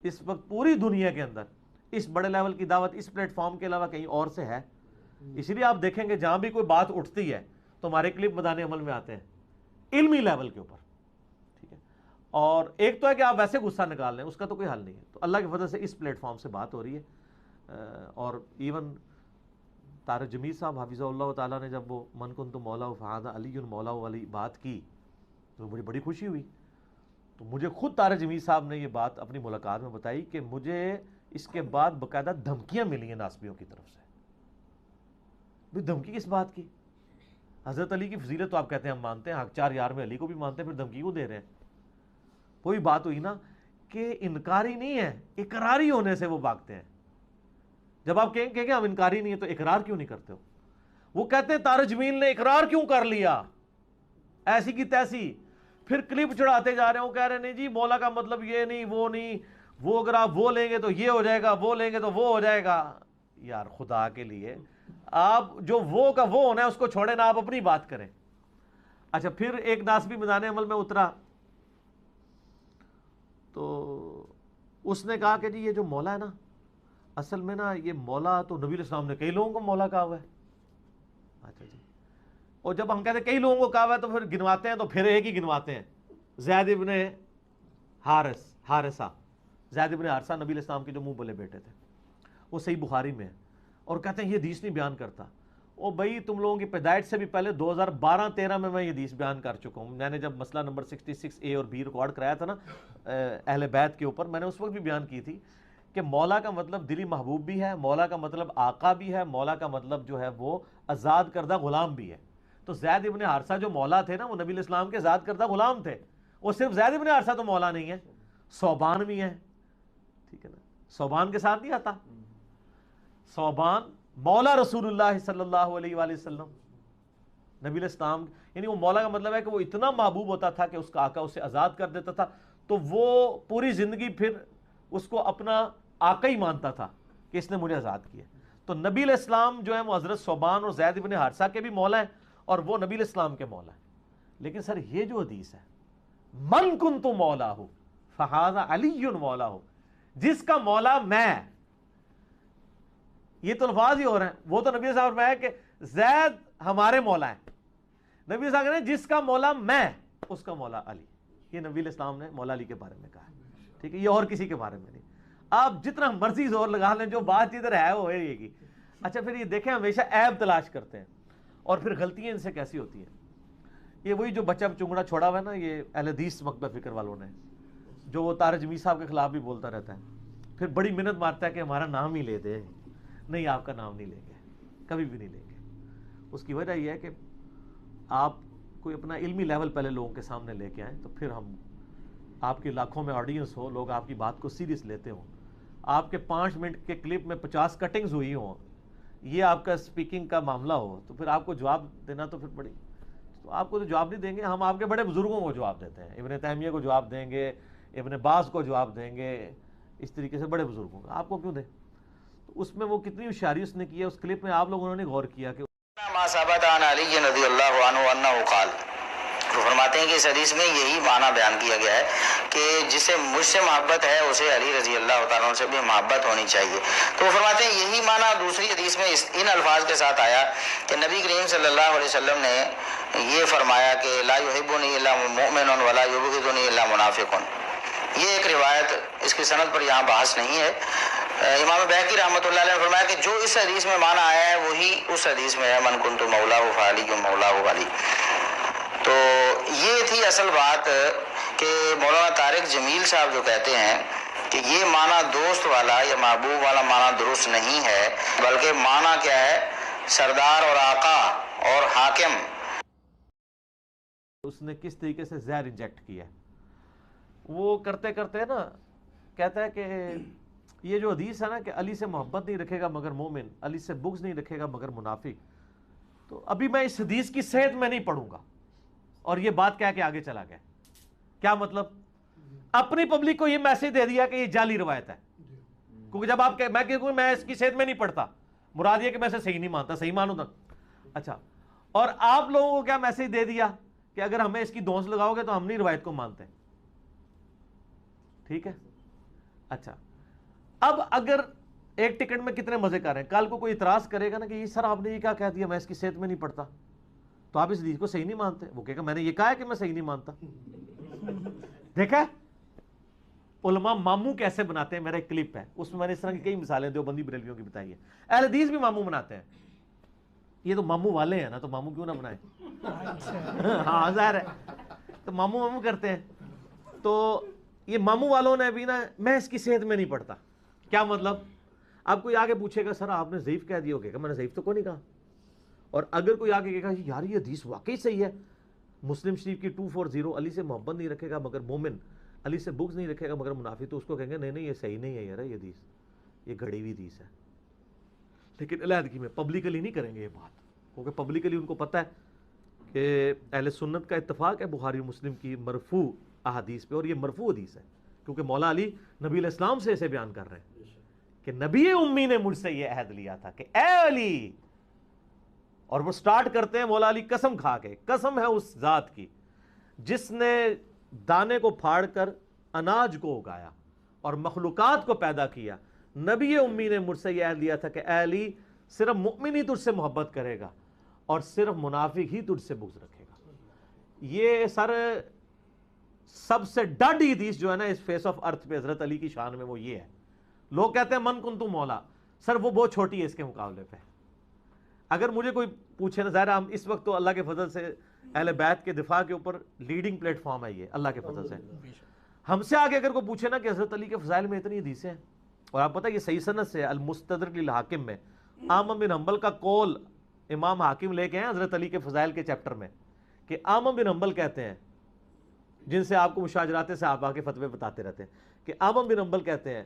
اس وقت پوری دنیا کے اندر اس بڑے لیول کی دعوت اس پلیٹ فارم کے علاوہ کہیں اور سے ہے؟ اسی لیے آپ دیکھیں گے جہاں بھی کوئی بات اٹھتی ہے تو ہمارے کلپ بدانے عمل میں آتے ہیں علمی لیول کے اوپر، ٹھیک ہے؟ اور ایک تو ہے کہ آپ ویسے غصہ نکال لیں، اس کا تو کوئی حل نہیں ہے، تو اللہ کی فضل سے اس پلیٹ فارم سے بات ہو رہی ہے۔ اور ایون طارق جمیل صاحب حفظہ اللہ تعالیٰ نے جب وہ من کنت مولا فہذا علی مولا والی بات کی تو مجھے بڑی خوشی ہوئی۔ تو مجھے خود طارق جمیل صاحب نے یہ بات اپنی ملاقات میں بتائی کہ مجھے اس کے بعد باقاعدہ دھمکیاں ملی ہیں ناسبیوں کی طرف سے۔ بھی دھمکی کس بات کی؟ حضرت علی کی فضیلت تو آپ کہتے ہیں ہم مانتے ہیں، حق چار یار میں علی کو بھی مانتے ہیں، پھر دھمکی کو دے رہے ہیں؟ وہی بات ہوئی نا کہ انکاری نہیں ہے، اقراری ہونے سے وہ بھاگتے ہیں۔ جب آپ کہیں کہ ہم انکاری نہیں ہے تو اقرار کیوں نہیں کرتے ہو؟ وہ کہتے ہیں طارق جمیل نے اقرار کیوں کر لیا ایسی کی تیسی، پھر کلپ چڑھاتے جا رہے ہیں، وہ کہہ رہے ہیں نہیں جی مولا کا مطلب یہ نہیں، وہ اگر آپ وہ لیں گے تو یہ ہو جائے گا، وہ لیں گے تو وہ ہو جائے گا۔ یار خدا کے لیے آپ جو وہ کا وہ ہونا ہے اس کو چھوڑیں نا، آپ اپنی بات کریں۔ اچھا پھر ایک ناسبی میدان عمل میں اترا تو اس نے کہا کہ جی یہ جو مولا ہے نا، اصل میں نا یہ مولا تو نبی علیہ السلام نے کئی لوگوں کو مولا کہا ہوا ہے۔ اچھا جی، اور جب ہم کہتے ہیں کئی لوگوں کو کہا ہوا ہے تو پھر گنواتے ہیں تو پھر ایک ہی گنواتے ہیں، زید ابن حارثہ، زید ابن حارثہ نبی علیہ السلام کے جو منہ بولے بیٹے تھے، وہ صحیح بخاری میں ہے، اور کہتے ہیں یہ حدیث نہیں بیان کرتا۔ او بھائی تم لوگوں کی پیدائش سے بھی پہلے 2012-13 میں یہ حدیث بیان کر چکا ہوں۔ میں نے جب مسئلہ نمبر 66A اور B ریکارڈ کرایا تھا نا اہل بیت کے اوپر، میں نے اس وقت بھی بیان کی تھی کہ مولا کا مطلب دلی محبوب بھی ہے، مولا کا مطلب آقا بھی ہے، مولا کا مطلب جو ہے وہ آزاد کردہ غلام بھی ہے۔ تو زید ابن حارثہ جو مولا تھے نا وہ نبی علیہ السلام کے آزاد کردہ غلام تھے۔ وہ صرف زید ابن حارثہ تو مولا نہیں ہے، صوبان بھی ہے، ٹھیک ہے نا؟ صوبان کے ساتھ نہیں آتا؟ صوبان مولا رسول اللہ صلی اللہ علیہ وآلہ وسلم، نبی علیہ السلام، یعنی وہ مولا کا مطلب ہے کہ وہ اتنا محبوب ہوتا تھا کہ اس کا آقا اسے آزاد کر دیتا تھا، تو وہ پوری زندگی پھر اس کو اپنا آقا ہی مانتا تھا کہ اس نے مجھے آزاد کیا۔ تو نبی علیہ السلام جو ہے وہ حضرت صوبان اور زید ابن حارثہ کے بھی مولا ہیں اور وہ نبی علیہ السلام کے مولا ہیں۔ لیکن سر یہ جو حدیث ہے من کنت مولا ہو فہذا علی مولا ہو، جس کا مولا میں، یہ تو الفاظ ہی ہو رہے ہیں، وہ تو نبی صاحب میں ہے کہ زید ہمارے مولا ہیں، نبی صاحب نے جس کا مولا میں اس کا مولا علی، یہ نبی علیہ السلام نے مولا علی کے بارے میں کہا ہے، ٹھیک ہے؟ یہ اور کسی کے بارے میں نہیں۔ آپ جتنا مرضی زور لگا لیں، جو بات ادھر ہے وہ ہے یہ کی۔ اچھا پھر یہ دیکھیں ہمیشہ عیب تلاش کرتے ہیں، اور پھر غلطیاں ان سے کیسی ہوتی ہیں۔ یہ وہی جو بچہ چنگڑا چھوڑا ہوا ہے نا، یہ اہل حدیث مکتبہ فکر والوں نے، جو وہ طارق جمیل صاحب کے خلاف بھی بولتا رہتا ہے، پھر بڑی منت مارتا ہے کہ ہمارا نام ہی لے دے۔ نہیں، آپ کا نام نہیں لیں گے، کبھی بھی نہیں لیں گے۔ اس کی وجہ یہ ہے کہ آپ کوئی اپنا علمی لیول پہلے لوگوں کے سامنے لے کے آئیں، تو پھر ہم، آپ کی لاکھوں میں آڈینس ہو، لوگ آپ کی بات کو سیریس لیتے ہوں، آپ کے 5 منٹ کے کلپ میں 50 کٹنگز ہوئی ہوں، یہ آپ کا سپیکنگ کا معاملہ ہو، تو پھر آپ کو جواب دینا تو پھر بڑی، تو آپ کو تو جواب نہیں دیں گے، ہم آپ کے بڑے بزرگوں کو جواب دیتے ہیں، ابن تیمیہ کو جواب دیں گے، ابن باز کو جواب دیں گے، اس طریقے سے بڑے بزرگوں کا، آپ کو کیوں دیں؟ تو اس میں وہ کتنی ہوشیاری اس نے کی ہے، اس کلپ میں آپ لوگوں نے غور کیا کہ ما ثبت عن علی رضی اللہ عنہ انہ قال، تو فرماتے ہیں کہ اس حدیث میں یہی معنی بیان کیا گیا ہے کہ جسے مجھ سے محبت ہے اسے علی رضی اللہ تعالیٰ عنہ سے بھی محبت ہونی چاہیے۔ تو وہ فرماتے ہیں یہی معنی دوسری حدیث میں ان الفاظ کے ساتھ آیا کہ نبی کریم صلی اللہ علیہ وسلم نے یہ فرمایا کہ لا یحبنی الا مؤمن ولا یبغضنی الا منافق۔ یہ ایک روایت، اس کی سند پر یہاں بحث نہیں ہے۔ امام بہقی رحمۃ اللہ علیہ نے فرمایا کہ جو اس حدیث میں معنی آیا ہے وہی اس حدیث میں ہے، من کنت مولا فعلی مولا علی۔ تو یہ تھی اصل بات کہ مولانا طارق جمیل صاحب جو کہتے ہیں کہ یہ معنی دوست والا یا محبوب والا معنی درست نہیں ہے، بلکہ معنی کیا ہے، سردار اور آقا اور حاکم۔ اس نے کس طریقے سے زہر انجیکٹ کیا ہے، وہ کرتے کرتے نا کہتا ہے کہ یہ جو حدیث ہے نا کہ علی سے محبت نہیں رکھے گا مگر مومن، علی سے بغض نہیں رکھے گا مگر منافق، تو ابھی میں اس حدیث کی صحت میں نہیں پڑھوں گا، اور یہ بات کہہ کے آگے چلا گیا۔ کیا مطلب؟ اپنی پبلک کو یہ میسج دے دیا کہ یہ جعلی روایت ہے، کیونکہ جب آپ میں اس کی صحت میں نہیں پڑھتا، مراد یہ کہ میں اسے صحیح نہیں مانتا، صحیح مانوں تھا۔ اچھا، اور آپ لوگوں کو کیا میسج دے دیا کہ اگر ہمیں اس کی دھونس لگاؤ گے تو ہم نہیں روایت کو مانتے، ٹھیک ہے؟ اچھا اب اگر ایک ٹکٹ میں کتنے مزے کر رہے ہیں, کل کو کوئی اعتراض کرے گا نا کہ یہ سر آپ نے یہ کیا کہہ دیا, میں اس کی صحت میں نہیں پڑھتا, تو آپ اس حدیث کو صحیح نہیں مانتے. وہ کہے گا میں نے یہ کہا ہے کہ میں صحیح نہیں مانتا. دیکھا علماء ماموں کیسے بناتے ہیں, میرا ایک کلپ ہے اس میں نے اس طرح کی کئی مثالیں دیوبندی بریلویوں کی بتائی ہیں. اہل حدیث بھی ماموں بناتے ہیں, یہ تو ماموں والے ہیں نا, تو ماموں کیوں نہ بنائیں. ہاں ظاہر ہے, تو ماموں کرتے ہیں. تو یہ ماموں والوں نے بھی نا میں اس کی صحت میں نہیں پڑھتا, کیا مطلب, اب کوئی آگے پوچھے گا سر آپ نے ضعیف کہہ دیا, ہو کہ میں نے ضعیف تو کوئی نہیں کہا. اور اگر کوئی آگے کہے گا یار یہ حدیث واقعی صحیح ہے, مسلم شریف کی 240 علی سے محبت نہیں رکھے گا مگر مومن, علی سے بغض نہیں رکھے گا مگر منافق, تو اس کو کہیں گے نہیں یہ صحیح نہیں ہے یار, یہ حدیث یہ گھڑی ہوئی حدیث ہے. لیکن علیحدگی میں پبلکلی نہیں کریں گے یہ بات, کیونکہ پبلکلی ان کو پتہ ہے کہ اہل سنت کا اتفاق ہے بخاری مسلم کی مرفوع احادیث پہ, اور یہ مرفوع حدیث ہے کیونکہ مولا علی نبی علیہ السلام سے اسے بیان کر رہے ہیں کہ نبی امی نے مجھ سے یہ عہد لیا تھا کہ اے علی, اور وہ سٹارٹ کرتے ہیں مولا علی قسم کھا کے, قسم ہے اس ذات کی جس نے دانے کو پھاڑ کر اناج کو اگایا اور مخلوقات کو پیدا کیا, نبی امی نے مجھ سے یہ عہد لیا تھا کہ اے علی صرف مؤمن ہی تجھ سے محبت کرے گا اور صرف منافق ہی تجھ سے بغض رکھے گا. یہ سر سب سے ڈاڈی حدیث جو ہے نا اس فیس آف ارتھ پہ حضرت علی کی شان میں وہ یہ ہے. لوگ کہتے ہیں من کنتو مولا, سر وہ بہت چھوٹی ہے اس کے مقابلے پہ. اگر مجھے کوئی پوچھے نا, ظاہر ہم اس وقت تو اللہ کے فضل سے اہل بیت کے دفاع کے اوپر لیڈنگ پلیٹ فارم ہے یہ اللہ کے فضل سے, ہم سے آگے اگر کوئی پوچھے نا کہ حضرت علی کے فضائل میں اتنی حدیثیں ہیں, اور آپ پتہ یہ صحیح سند سے المستدرک للحاکم میں احمد بن حنبل کا قول امام حاکم لے کے ہیں حضرت علی کے فضائل کے چیپٹر میں, کہ احمد بن حنبل کہتے ہیں, جن سے آپ کو مشاجرات صحابہ کے فتوے بتاتے رہتے ہیں, کہ احمد بن حنبل کہتے ہیں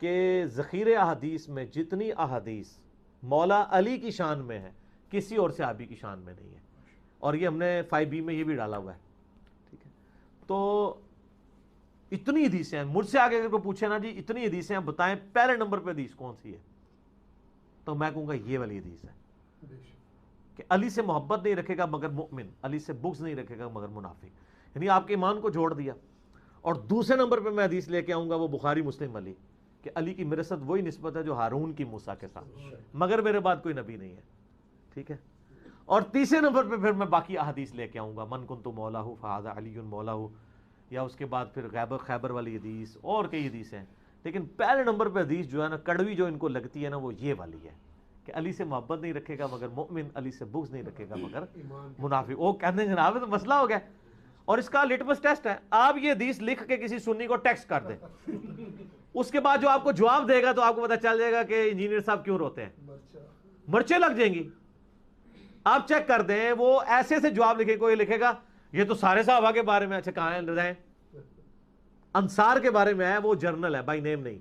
کہ ذخیرے احادیث میں جتنی احادیث مولا علی کی شان میں ہے کسی اور صحابی کی شان میں نہیں ہے. اور یہ ہم نے 5B میں یہ بھی ڈالا ہوا ہے, ٹھیک ہے. تو اتنی حدیثیں ہیں, مجھ سے آگے اگر کوئی پوچھے نا جی اتنی حدیثیں ہیں بتائیں پہلے نمبر پہ حدیث کون سی ہے, تو میں کہوں گا یہ والی حدیث ہے کہ علی سے محبت نہیں رکھے گا مگر مؤمن, علی سے بغض نہیں رکھے گا مگر منافق, یعنی آپ کے ایمان کو جوڑ دیا. اور دوسرے نمبر پہ میں حدیث لے کے آؤں گا وہ بخاری مسلم والی, کہ علی کی میرے ساتھ وہی نسبت ہے جو ہارون کی موسیٰ کے ساتھ, مگر میرے بعد کوئی نبی نہیں ہے, ٹھیک ہے. اور تیسرے نمبر پہ پھر میں باقی احادیث لے کے آؤں گا, من کنتو مولا ہو فہذا علی مولا ہو, یا اس کے بعد پھر خیبر والی حدیث اور کئی حدیث ہیں. لیکن پہلے نمبر پہ حدیث جو ہے نا کڑوی جو ان کو لگتی ہے نا وہ یہ والی ہے کہ علی سے محبت نہیں رکھے گا مگر مؤمن, علی سے بغض نہیں رکھے گا مگر منافق. وہ کہتے ہیں جناب تو مسئلہ ہو گیا. اور اس کا لٹمس ٹیسٹ ہے, آپ یہ حدیث لکھ کے کسی سنی کو ٹیکسٹ کر دیں, اس کے بعد جو آپ کو جواب دے گا تو آپ کو پتہ چل جائے گا کہ انجینئر صاحب کیوں روتے ہیں, مرچیں لگ جائیں گی. آپ چیک کر دیں, وہ ایسے سے جواب لکھے, کوئی لکھے گا یہ تو سارے صحابہ کے بارے میں, اچھا کہاں ہیں رضائیں, انصار کے بارے میں ہے, وہ جرنل ہے بائی نیم نہیں,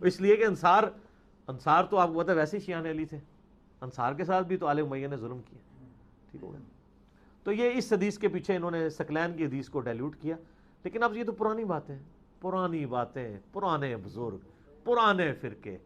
اس لیے کہ انصار تو آپ کو پتہ ویسے ہی شیعان علی تھے, انصار کے ساتھ بھی تو آل امیہ نے ظلم کیا, ٹھیک ہو گیا. تو یہ اس حدیث کے پیچھے انہوں نے ثقلین کی حدیث کو ڈائلیوٹ کیا. لیکن اب یہ تو پرانی باتیں, پرانے بزرگ, پرانے فرقے,